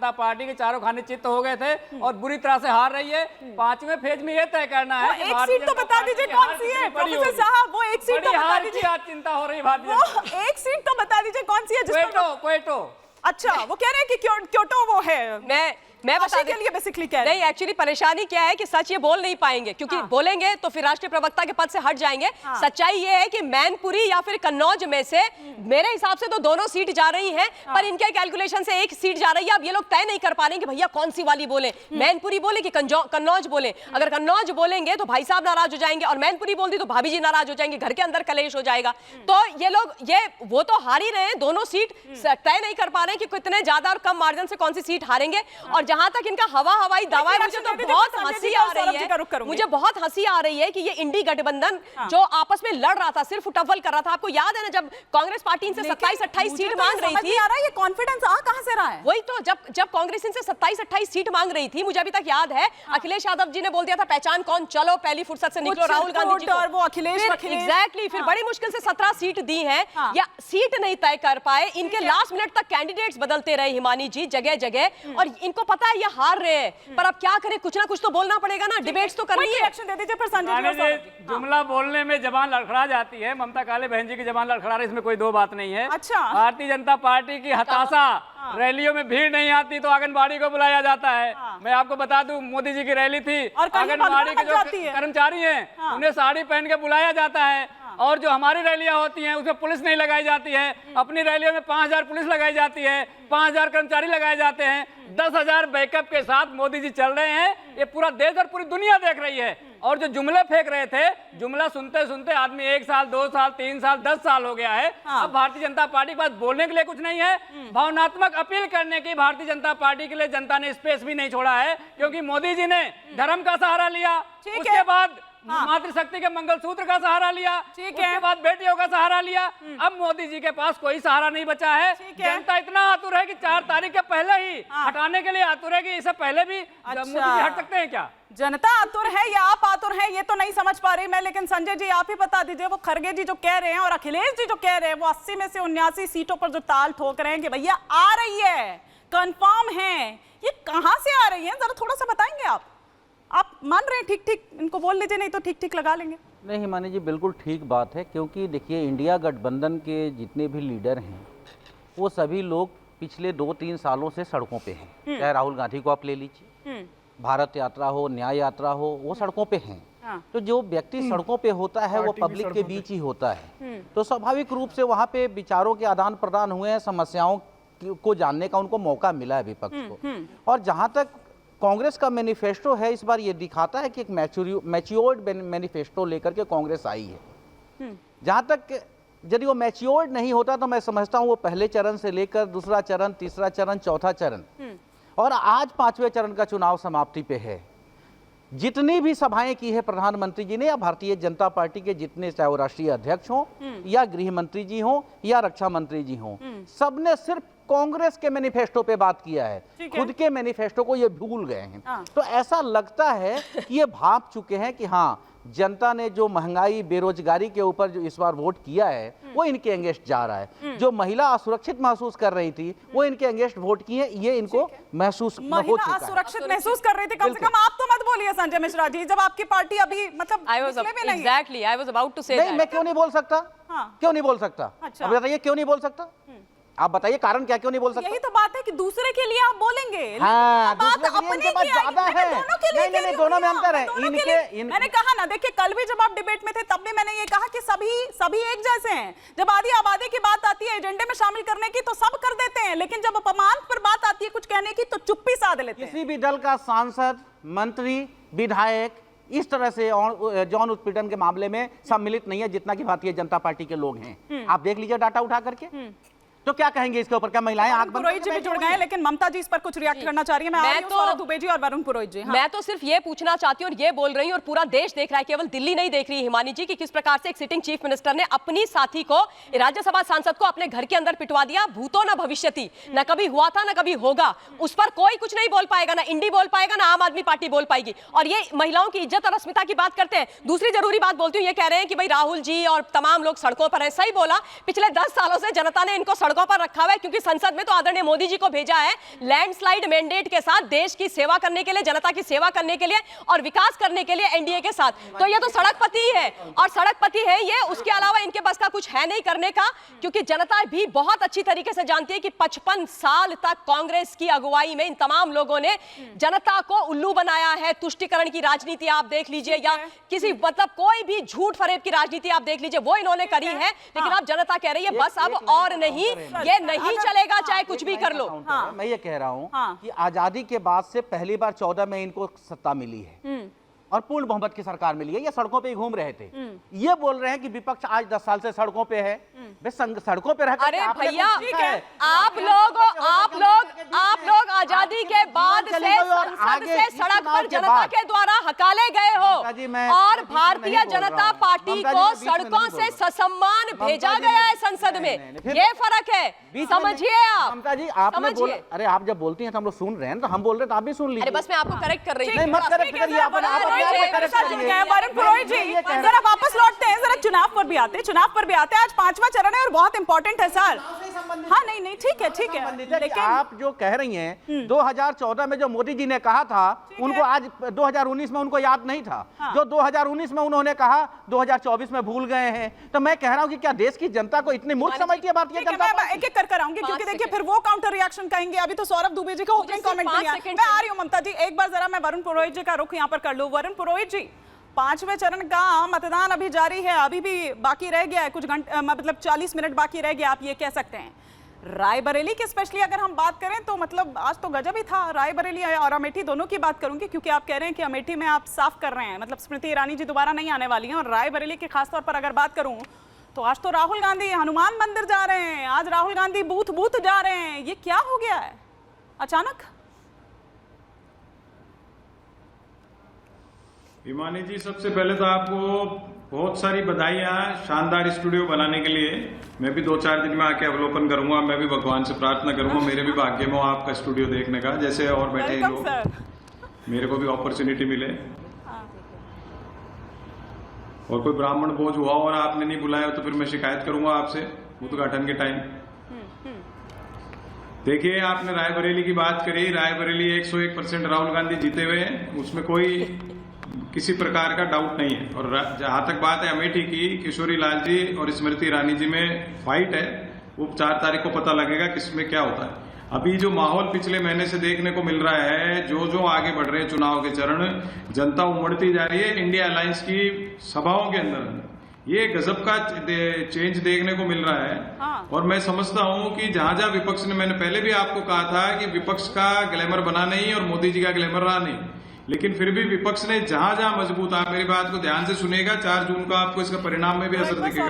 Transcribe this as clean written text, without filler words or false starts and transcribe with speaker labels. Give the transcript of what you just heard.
Speaker 1: जनता party के चारों खाने चित्त हो गए थे और बुरी तरह से हार रही है। 5वें फेज में ये तय करना है कि
Speaker 2: एक सीट तो बता दीजिए कौन सी है प्रोफेसर साहब, वो एक सीट तो बता दीजिए।
Speaker 1: आज चिंता हो रही है भारतीय,
Speaker 2: एक सीट तो बता दीजिए कौन सी है।
Speaker 1: क्वेटो।
Speaker 2: अच्छा, वो कह रहे हैं कि क्योटो वो है।
Speaker 3: मैं बता के
Speaker 2: लिए बेसिकली कह रहे हैं।
Speaker 3: नहीं, एक्चुअली परेशानी क्या है कि सच ये बोल नहीं पाएंगे, क्योंकि बोलेंगे तो फिर राष्ट्रीय प्रवक्ता के पद से हट जाएंगे। सच्चाई ये है कि मैनपुरी या फिर कन्नौज में से मेरे हिसाब से तो दोनों सीट जा रही हैं, पर इनके कैलकुलेशन से एक सीट जा रही है। अब ये लोग तय नहीं कर पा रहे कि भैया कौन सी वाली बोले, मैनपुरी बोले कि कन्नौज बोले। अगर कन्नौज बोलेंगे तो भाई साहब नाराज हो जाएंगे, और मैनपुरी बोल दी तो भाभी जी नाराज हो जाएंगे, घर के अंदर कलेश हो जाएगा। तो ये लोग वो तो हार ही रहे हैं, दोनों सीट तय नहीं कर पा रहे कि कितने ज्यादा और कम मार्जिन से कौन सी सीट हारेंगे। और जहां तक इनका हवाई दावा है, मुझे तो बहुत हंसी आ रही है, मुझे बहुत हंसी आ रही है कि ये इंडी गठबंधन जो आपस में लड़ रहा था, सिर्फ उटव्वल कर रहा था। आपको याद है ना, जब कांग्रेस पार्टी इनसे 27-28 सीट मांग रही थी,
Speaker 2: ये कॉन्फिडेंस कहां से रहा है?
Speaker 3: वही तो, जब कांग्रेस इनसे 27-28 सीट मांग रही थी, मुझे अभी तक याद है, अखिलेश यादव जी ने बोल दिया था पहचान कौन, चलो पहली फुर्सत से निकलो राहुल गांधी जी को,
Speaker 2: और वो अखिलेश
Speaker 3: एग्जैक्टली फिर बड़ी मुश्किल से 17 सीट दी है, या सीट नहीं तय कर पाए। इनके लास्ट मिनट तक कैंडिडेट्स बदलते रहे हिमानी जी जगह जगह, और इनको पता है ये हार रहे हैं, पर अब क्या करें, कुछ ना कुछ तो बोलना पड़ेगा ना, डिबेट्स तो करनी है।
Speaker 2: एक्शन दे दीजिए फिर संजय जी।
Speaker 1: जुमला बोलने में जबान लड़खड़ा जाती है, ममता काले बहन जी की जबान लड़खड़ा रही, इसमें कोई दो बात नहीं है।
Speaker 2: अच्छा,
Speaker 1: भारतीय जनता पार्टी की हताशा, रैलियों में भीड़ नहीं आती तो आंगनबाड़ी को बुलाया जाता है। मैं आपको बता दूं, मोदी जी की रैली थी, आंगनबाड़ी के जो कर्मचारी हैं उन्हें साड़ी पहन के बुलाया जाता है, और जो हमारी रैलियां होती हैं उसमें पुलिस नहीं लगाई जाती है। अपनी रैलियों में 5000 पुलिस लगाई जाती है, 5000 कर्मचारी लगाए जाते हैं, 10,000 बैकअप के साथ मोदी जी चल रहे हैं। ये पूरा देश और पूरी दुनिया देख रही है। और जो जुमले फेंक रहे थे, जुमला सुनते सुनते आदमी 1 साल 2 साल 3 साल 10 साल हो गया है। अब भारतीय जनता पार्टी के पास बोलने के लिए कुछ नहीं है, भावनात्मक अपील करने की भारतीय जनता पार्टी के लिए जनता ने स्पेस भी नहीं छोड़ा है, क्योंकि मोदी जी ने धर्म का सहारा लिया, उसके बाद मातृशक्ति के मंगलसूत्र का सहारा लिया, उसके बाद बेटियों का सहारा लिया। अब मोदी जी के पास कोई सहारा नहीं बचा है। जनता इतना आतुर है कि 4 तारीख के पहले ही हटाने के लिए आतुर है कि इससे पहले भी मोदी जी हट सकते हैं क्या?
Speaker 2: जनता आतुर है या आप आतुर हैं, ये तो नहीं समझ पा रही मैं। लेकिन संजय जी आप ही बता दीजिए, वो खरगे जी जो कह रहे हैं और अखिलेश जी जो कह रहे हैं, वो 80 में से 79 सीटों पर जो ताल ठोक रहे हैं कि भैया आ रही है, कंफर्म है, ये कहां से आ रही है, जरा थोड़ा सा बताएंगे आप मान रहे हैं ठीक ठीक, इनको बोल लीजिए, नहीं तो ठीक ठीक लगा लेंगे।
Speaker 4: नहीं हिमानी जी, बिल्कुल ठीक बात है, क्योंकि देखिए इंडिया गठबंधन के जितने भी लीडर हैं वो सभी लोग पिछले 2-3 सालों से सड़कों पे हैं। चाहे राहुल गांधी को आप ले लीजिए, भारत यात्रा हो, न्याय यात्रा हो, वो सड़कों पे हैं। तो जो व्यक्ति सड़कों पे होता है वो पब्लिक के बीच ही होता है, तो स्वाभाविक रूप से वहाँ पे विचारों के आदान प्रदान हुए हैं, समस्याओं को जानने का उनको मौका मिला है विपक्ष को। और जहाँ तक कांग्रेस का मैनिफेस्टो है, इस बार ये दिखाता है कि एक मैच्योर्ड मैनिफेस्टो लेकर के कांग्रेस आई है। जहाँ तक यदि वो मैच्योर्ड नहीं होता तो मैं समझता हूँ वो पहले चरण से लेकर दूसरा चरण, तीसरा चरण, चौथा चरण और आज 5वें चरण का चुनाव समाप्ति पे है। जितनी भी सभाएं की है प्रधानमंत्री जी ने या भारतीय जनता पार्टी के जितने, चाहे वो राष्ट्रीय अध्यक्ष हों या गृह मंत्री जी हों या रक्षा मंत्री जी हों, सबने सिर्फ कांग्रेस के मैनिफेस्टो पे बात किया है, खुद के मैनिफेस्टो को ये भूल गए हैं। तो ऐसा लगता है कि ये भाप चुके हैं कि हाँ, जनता ने जो महंगाई बेरोजगारी के ऊपर जो इस बार वोट किया है वो इनके अगेंस्ट जा रहा है। जो महिला असुरक्षित महसूस कर रही थी वो इनके अगेंस्ट वोट किए, ये इनको महसूस हो चुका है।
Speaker 2: असुरक्षित महसूस कर रही थी, कम से कम आप तो मत बोलिए संजय मिश्रा जी, जब आपकी पार्टी अभी मतलब
Speaker 3: exactly I was about to say that.
Speaker 4: नहीं, मैं क्यों नहीं बोल सकता? क्यों नहीं बोल सकता? अब बताइए क्यों नहीं बोल सकता? आप बताइए कारण क्या, क्यों नहीं बोल सकता?
Speaker 2: यही तो बात है कि दूसरे के लिए आप बोलेंगे।
Speaker 4: हाँ, दूसरे के लिए इनके पास ज्यादा है। नहीं, दोनों में अंतर है।
Speaker 2: मैंने कहा ना, देखिए कल भी जब आप डिबेट में थे तब भी मैंने ये कहा कि सभी एक जैसे हैं। जब आधी आबादी की बात आती है एजेंडे में शामिल करने की तो सब कर देते हैं, लेकिन जब अपमान पर बात आती है कुछ कहने की तो चुप्पी साध लेते हैं।
Speaker 4: किसी भी दल का सांसद, मंत्री, विधायक इस तरह से यौन उत्पीड़न के मामले में सम्मिलित नहीं है जितना कि भारतीय जनता पार्टी के लोग हैं। आप देख लीजिए डाटा उठा करके, तो क्या कहेंगे इसके ऊपर? क्या महिलाएं आंख बंद
Speaker 2: पुरोहित जी भी जुड़ गए हैं, लेकिन ममता जी इस पर कुछ रिएक्ट करना चाह रही है। मैं तो सौरभ दुबे जी और वरुण पुरोहित जी।
Speaker 3: मैं तो सिर्फ ये पूछना चाहती हूँ और ये बोल रही हूँ, और पूरा देश देख रहा है, केवल दिल्ली नहीं देख रही है हिमानी जी, कि किस प्रकार से एक सिटिंग चीफ मिनिस्टर ने अपनी साथी को, राज्यसभा सांसद को अपने घर के अंदर पिटवा दिया। भूतो न भविष्यति, न कभी हुआ था न कभी होगा। उस पर कोई कुछ नहीं बोल पाएगा, ना इंडी बोल पाएगा, ना आम आदमी पार्टी बोल पाएगी। और ये महिलाओं की इज्जत और अस्मिता की बात करते हैं। दूसरी जरूरी बात बोलती हूँ, ये कह रहे हैं कि भाई राहुल जी और तमाम लोग सड़कों पर हैं। सही बोला, पिछले 10 सालों से जनता ने इनको सड़कों पर रखा हुआ है, क्योंकि संसद में तो आदरणीय मोदी जी को भेजा है लैंडस्लाइड मैंडेट के साथ, देश की सेवा करने के लिए, जनता की सेवा करने के लिए और विकास करने के लिए एनडीए के साथ। तो ये तो सड़कपति है, और सड़कपति है ये, उसके अलावा इनके पास का कुछ है नहीं करने का, क्योंकि जनता भी बहुत अच्छी तरीके से जानती है कि 55 साल तक कांग्रेस की अगुवाई में इन तमाम लोगों ने जनता को उल्लू बनाया है। तुष्टीकरण की राजनीति आप देख लीजिए, या किसी मतलब कोई भी झूठ फरेब की राजनीति आप देख लीजिए, वो इन्होंने करी है। लेकिन अब जनता कह रही है बस अब और नहीं, ये नहीं चलेगा, चाहे कुछ भी कर लो।
Speaker 4: मैं ये कह रहा हूँ कि आजादी के बाद से पहली बार 14 में इनको सत्ता मिली है और पूर्ण बहुमत की सरकार मिली है। ये सड़कों पे ही घूम रहे थे, ये बोल रहे हैं कि विपक्ष आज 10 साल से सड़कों पे है। सड़कों पे रहकर
Speaker 3: अरे भैया, आप लोग आजादी के बाद से संसद से सड़क पर जनता के द्वारा हकाले गए हो, और भारतीय जनता पार्टी को सड़कों से ससम्मान भेजा गया है संसद में। ये फर्क है, समझिए आप।
Speaker 4: ममता जी, आपने बोला, अरे आप जब बोलती हैं तो हम लोग सुन रहे हैं, तो हम बोल रहे हैं तो आप भी सुन लीजिए।
Speaker 3: अरे बस मैं आपको करेक्ट कर रही हूँ।
Speaker 4: नहीं, मत करेक्ट करिए,
Speaker 2: वरुण पुरोहित जी जरा वापस लौटते हैं, जरा चुनाव पर भी आते हैं। आज 5वां चरण है और बहुत इंपॉर्टेंट है सर। हाँ, नहीं, ठीक है।
Speaker 4: लेकिन आप जो कह रही हैं 2014 में जो मोदी जी ने कहा था, उनको आज 2019 में उनको याद नहीं था। जो 2019 में उन्होंने कहा 2024 में भूल गए हैं। तो मैं कह रहा हूं कि क्या देश की जनता को इतनी मूर्ख समझती है भारतीय जनता?
Speaker 2: मैं एक-एक कर आऊंगी, क्योंकि देखिए फिर वो काउंटर रिएक्शन कहेंगे। अभी तो सौरभ दुबे जी का ओपनिंग कमेंट किया। मैं आ रही हूं ममता जी, एक बार जरा मैं वरुण पुरोहित जी का रुख यहां पर कर लूं। वरुण पुरोहित जी, 5वें चरण का मतदान अभी जारी है, अभी भी बाकी रह गया है कुछ घंटे, मतलब 40 मिनट बाकी रह गया, आप ये कह सकते हैं। रायबरेली की स्पेशली अगर हम बात करें तो मतलब आज तो गजब ही था। रायबरेली और अमेठी दोनों की बात करूंगी, क्योंकि आप कह रहे हैं कि अमेठी में आप साफ कर रहे हैं, मतलब स्मृति ईरानी जी दोबारा नहीं आने वाली हैं। और रायबरेली की खासतौर पर अगर बात करूं तो आज तो राहुल गांधी हनुमान मंदिर जा रहे हैं, आज राहुल गांधी बूथ जा रहे हैं। ये क्या हो गया है अचानक?
Speaker 5: हिमानी जी, सबसे पहले तो आपको बहुत सारी बधाइयां शानदार स्टूडियो बनाने के लिए। मैं भी 2-4 दिन में आके अवलोकन करूंगा। मैं भी भगवान से प्रार्थना करूंगा मेरे भी भाग्य में हो आपका स्टूडियो देखने का, जैसे और बैठे लोग, मेरे को भी अपॉर्चुनिटी मिले। और कोई ब्राह्मण भोज हुआ और आपने नहीं बुलाया तो फिर मैं शिकायत करूंगा आपसे उद्घाटन के टाइम। देखिए, आपने रायबरेली की बात करी। रायबरेली 101% राहुल गांधी जीते हुए हैं, उसमें कोई किसी प्रकार का डाउट नहीं है। और जहां तक बात है अमेठी की, किशोरी लाल जी और स्मृति ईरानी जी में फाइट है, वो 4 तारीख को पता लगेगा किसमें क्या होता है। अभी जो माहौल पिछले महीने से देखने को मिल रहा है, जो आगे बढ़ रहे हैं चुनाव के चरण, जनता उमड़ती जा रही है इंडिया अलायंस की सभाओं के अंदर। ये गजब का चेंज देखने को मिल रहा है। और मैं समझता हूं कि जहां विपक्ष ने, मैंने पहले भी आपको कहा था कि विपक्ष का ग्लैमर बना नहीं और मोदी जी का ग्लैमर रहा नहीं, लेकिन फिर भी विपक्ष ने जहां मजबूत, आप मेरी बात को ध्यान से सुनेगा, 4 जून को आपको इसका परिणाम में भी असर दिखेगा।